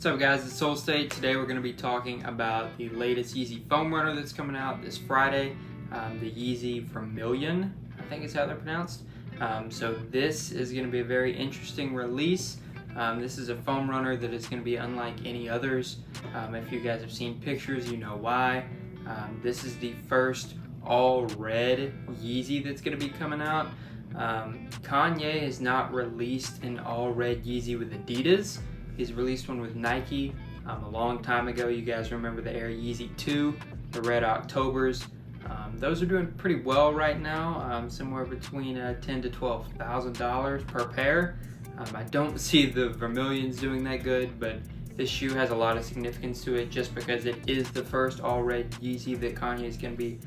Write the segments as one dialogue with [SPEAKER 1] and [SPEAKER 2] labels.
[SPEAKER 1] What's up guys, it's Soul State. Today we're going to be talking about the latest Yeezy foam runner that's coming out this Friday, the Yeezy Vermilion, I think is how they're pronounced. So this is going to be a very interesting release. This is a foam runner that is going to be unlike any others. If you guys have seen pictures, you know why. This is the first all red Yeezy that's going to be coming out. Kanye has not released an all red Yeezy with Adidas. He's released one with Nike a long time ago. You guys remember the Air Yeezy 2, the Red Octobers. Those are doing pretty well right now, somewhere between $10,000 to $12,000 per pair. I don't see the Vermilions doing that good, but this shoe has a lot of significance to it just because it is the first all-red Yeezy that Kanye is going to be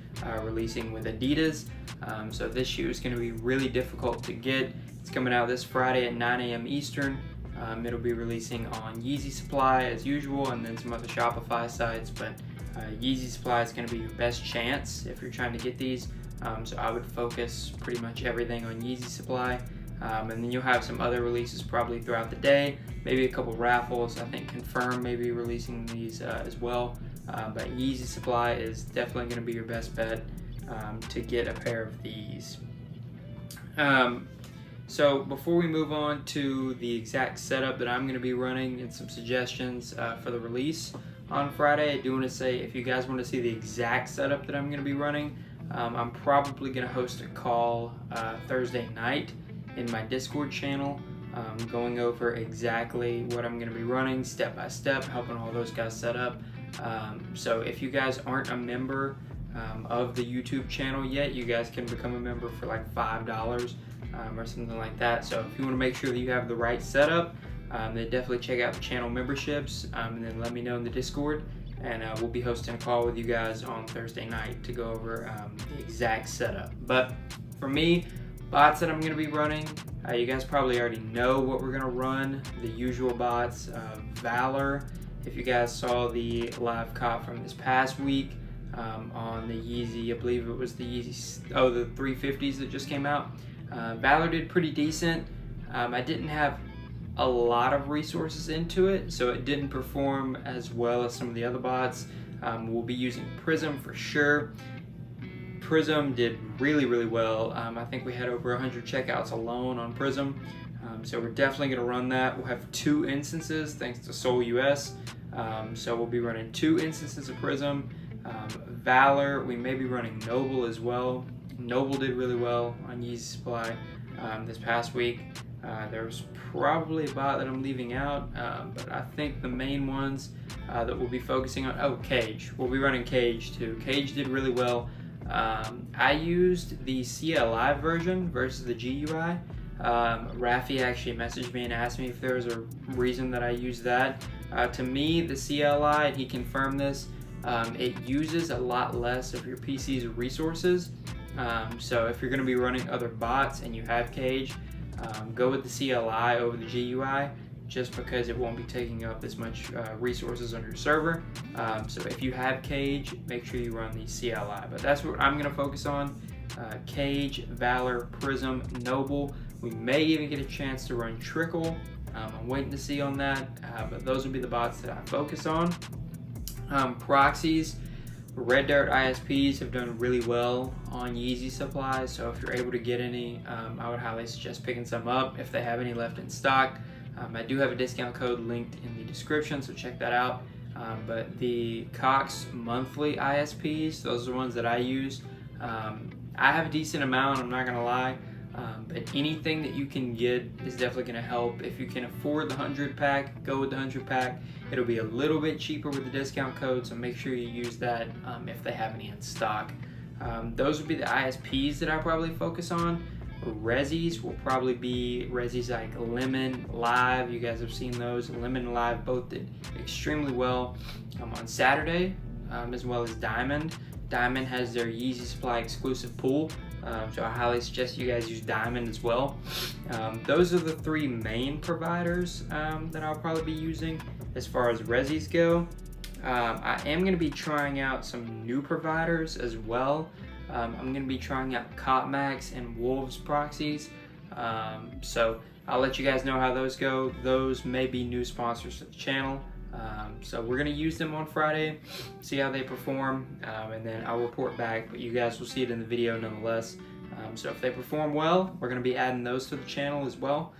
[SPEAKER 1] releasing with Adidas. So this shoe is going to be really difficult to get. It's coming out this Friday at 9 a.m. Eastern. It'll be releasing on Yeezy Supply as usual, and then some other Shopify sites, but Yeezy Supply is going to be your best chance if you're trying to get these. So I would focus pretty much everything on Yeezy Supply. And then you'll have some other releases probably throughout the day, maybe a couple raffles. I think Confirm may be releasing these as well, but Yeezy Supply is definitely going to be your best bet to get a pair of these. So before we move on to the exact setup that I'm going to be running and some suggestions for the release on Friday, I do want to say if you guys want to see the exact setup that I'm going to be running, I'm probably going to host a call Thursday night in my Discord channel, going over exactly what I'm going to be running step by step, helping all those guys set up. So if you guys aren't a member of the YouTube channel yet, you guys can become a member for like $5 or something like that. So if you want to make sure that you have the right setup, then definitely check out the channel memberships, and then let me know in the Discord, and we'll be hosting a call with you guys on Thursday night to go over the exact setup. But for me, bots that I'm going to be running, you guys probably already know what we're going to run. The usual bots, Valor. If you guys saw the live cop from this past week on the Yeezy, I believe it was the Yeezy, the 350s that just came out. Valor did pretty decent. I didn't have a lot of resources into it, so it didn't perform as well as some of the other bots. We'll be using Prism for sure. Prism did really well. I think we had over 100 checkouts alone on Prism, so we're definitely going to run that. We'll have 2 instances thanks to Seoul US, so we'll be running 2 instances of Prism. Valor, we may be running Noble as well. Noble did really well on Yeezy Supply this past week. There's probably a bot that I'm leaving out, but I think the main ones that we'll be focusing on, Cage. We'll be running Cage too. Cage did really well. I used the CLI version versus the GUI. Rafi actually messaged me and asked me if there was a reason that I used that. To me, the CLI, and he confirmed this, it uses a lot less of your PC's resources. So if you're going to be running other bots and you have Cage, go with the CLI over the GUI, just because it won't be taking up as much resources on your server. So if you have Cage, make sure you run the CLI. But that's what I'm going to focus on. Cage, Valor, Prism, Noble. We may even get a chance to run Trickle. I'm waiting to see on that, but those will be the bots that I focus on. Proxies, REDDIRT ISPs have done really well on Yeezy Supply, so if you're able to get any, I would highly suggest picking some up if they have any left in stock. I do have a discount code linked in the description, so check that out. But the Cox monthly ISPs, those are the ones that I use. I have a decent amount, I'm not going to lie, but anything that you can get is definitely going to help. If you can afford the 100 pack, go with the 100 pack. It'll be a little bit cheaper with the discount code, so make sure you use that if they have any in stock. Those would be the ISPs that I probably focus on. Resis will probably be Resis like Lemon, Live. You guys have seen those. Lemon and Live both did extremely well on Saturday, as well as Diamond. Diamond has their Yeezy Supply exclusive pool, so I highly suggest you guys use Diamond as well. Those are the 3 main providers that I'll probably be using as far as Resis go. I am going to be trying out some new providers as well. I'm going to be trying out Copmax and Wolves Proxies, so I'll let you guys know how those go. Those may be new sponsors to the channel, So we're gonna use them on Friday, see how they perform, and then I'll report back, but you guys will see it in the video nonetheless. So if they perform well, we're gonna be adding those to the channel as well.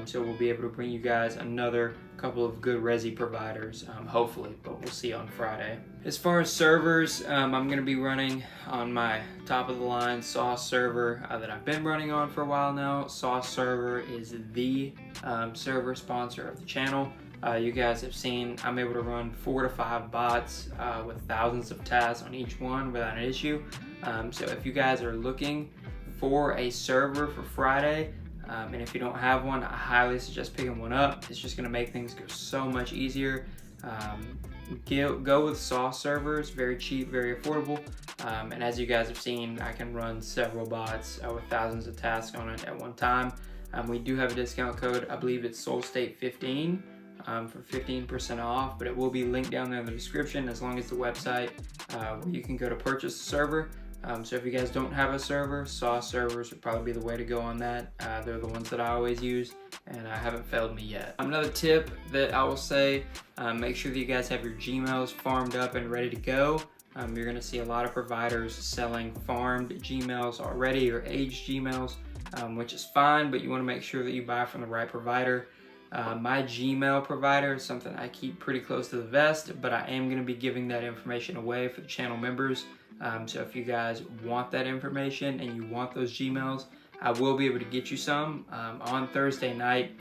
[SPEAKER 1] So we'll be able to bring you guys another couple of good resi providers, hopefully, but we'll see on Friday. As far as servers, I'm going to be running on my top of the line Sauce server that I've been running on for a while now. Sauce server is the server sponsor of the channel. You guys have seen I'm able to run 4 to 5 bots with thousands of tasks on each one without an issue. So if you guys are looking for a server for Friday, and if you don't have one, I highly suggest picking one up. It's just going to make things go so much easier. Go with Sauce servers, very cheap, very affordable. And as you guys have seen, I can run several bots with thousands of tasks on it at one time. We do have a discount code. I believe it's SoulState15 for 15% off, but it will be linked down there in the description as long as the website where you can go to purchase the server. So if you guys don't have a server, Sauce servers would probably be the way to go on that. They're the ones that I always use, and haven't failed me yet. Another tip that I will say, make sure that you guys have your Gmails farmed up and ready to go. You're gonna see a lot of providers selling farmed Gmails already or aged Gmails, which is fine, but you wanna make sure that you buy from the right provider. My Gmail provider is something I keep pretty close to the vest, but I am gonna be giving that information away for the channel members. So if you guys want that information and you want those Gmails, I will be able to get you some on Thursday night.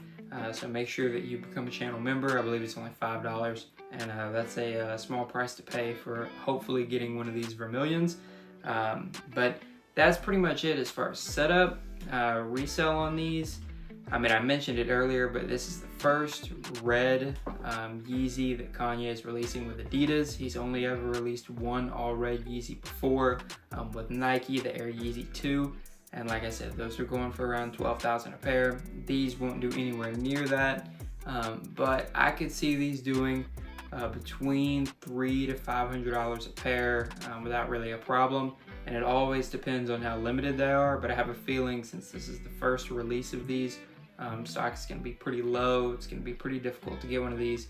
[SPEAKER 1] So make sure that you become a channel member. I believe it's only $5, and that's a small price to pay for hopefully getting one of these Vermilions. But that's pretty much it as far as setup, resell on these. I mean, I mentioned it earlier, but this is the first red Yeezy that Kanye is releasing with Adidas. He's only ever released one all red Yeezy before with Nike, the Air Yeezy 2. And like I said, those are going for around $12,000 a pair. These won't do anywhere near that, but I could see these doing between $300 to $500 a pair without really a problem. And it always depends on how limited they are, but I have a feeling since this is the first release of these, stock is going to be pretty low. It's going to be pretty difficult to get one of these.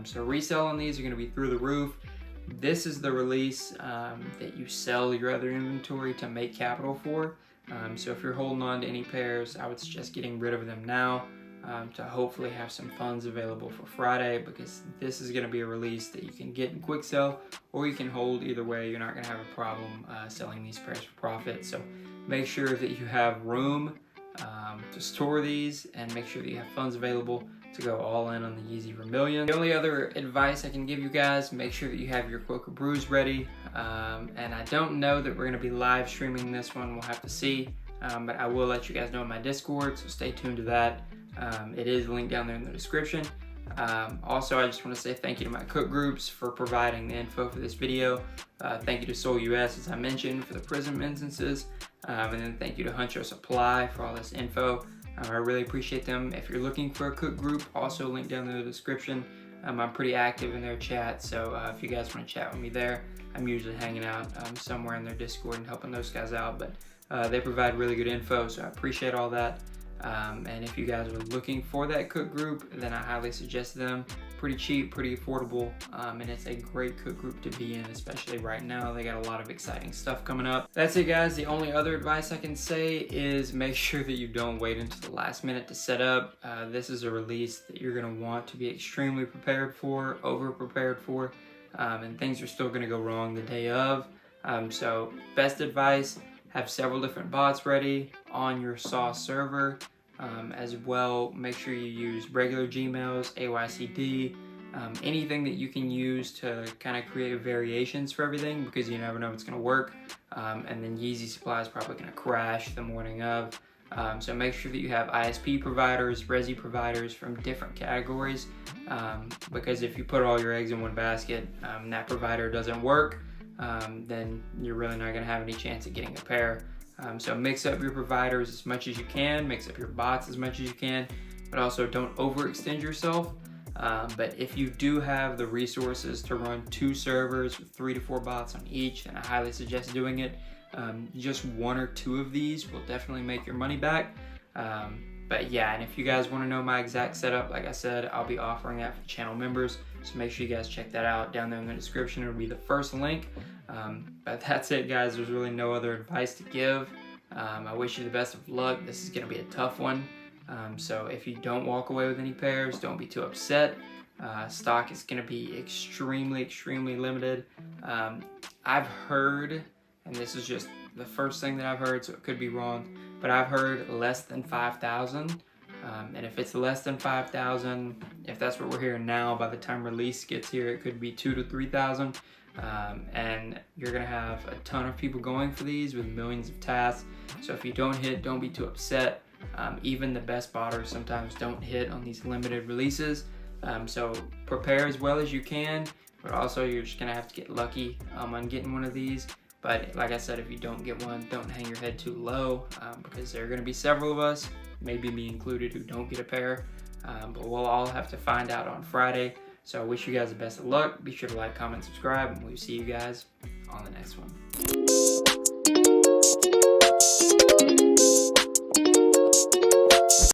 [SPEAKER 1] So resale on these are going to be through the roof. This is the release that you sell your other inventory to make capital for. So if you're holding on to any pairs, I would suggest getting rid of them now to hopefully have some funds available for Friday, because this is going to be a release that you can get in quick sell or you can hold. Either way, you're not going to have a problem selling these pairs for profit. So make sure that you have room to store these, and make sure that you have funds available to go all in on the Yeezy Vermilion. The only other advice I can give you guys, make sure that you have your Quokka brews ready. And I don't know that we're going to be live streaming this one. We'll have to see. But I will let you guys know in my Discord, so stay tuned to that. It is linked down there in the description. Also, I just want to say thank you to my cook groups for providing the info for this video. Thank you to Soul US, as I mentioned, for the Prism instances. And then thank you to Huncho Supply for all this info. I really appreciate them. If you're looking for a cook group, also linked down in the description. I'm pretty active in their chat, so if you guys want to chat with me there, I'm usually hanging out somewhere in their Discord and helping those guys out. But they provide really good info, so I appreciate all that. And if you guys are looking for that cook group, then I highly suggest them. Pretty cheap, pretty affordable, and it's a great cook group to be in, especially right now. They got a lot of exciting stuff coming up. That's it, guys. The only other advice I can say is make sure that you don't wait until the last minute to set up. This is a release that you're going to want to be extremely prepared for, over prepared for, and things are still going to go wrong the day of. So best advice, have several different bots ready on your Sauce server. As well, make sure you use regular Gmails, AYCD, anything that you can use to kind of create variations for everything, because you never know if it's going to work. And then Yeezy Supply is probably going to crash the morning of. So make sure that you have ISP providers, Resi providers from different categories, because if you put all your eggs in one basket and that provider doesn't work, then you're really not going to have any chance of getting a pair. So mix up your providers as much as you can, mix up your bots as much as you can, but also don't overextend yourself. But if you do have the resources to run 2 servers with 3 to 4 bots on each, then I highly suggest doing it. Just 1 or 2 of these will definitely make your money back. But yeah, and if you guys want to know my exact setup, like I said, I'll be offering that for channel members. So make sure you guys check that out down there in the description. It'll be the first link. But that's it, guys. There's really no other advice to give. I wish you the best of luck. This is going to be a tough one. So if you don't walk away with any pairs, don't be too upset. Stock is going to be extremely, extremely limited. I've heard, and this is just the first thing that I've heard, so it could be wrong, but I've heard less than 5,000. And if it's less than 5,000, if that's what we're hearing now, by the time release gets here, it could be 2,000 to 3,000. And you're gonna have a ton of people going for these with millions of tasks. So if you don't hit, don't be too upset. Even the best botters sometimes don't hit on these limited releases. So prepare as well as you can, but also you're just gonna have to get lucky on getting one of these. But like I said, if you don't get one, don't hang your head too low, because there are gonna be several of us, maybe me included, who don't get a pair. But we'll all have to find out on Friday. So I wish you guys the best of luck. Be sure to like, comment, subscribe, and we'll see you guys on the next one.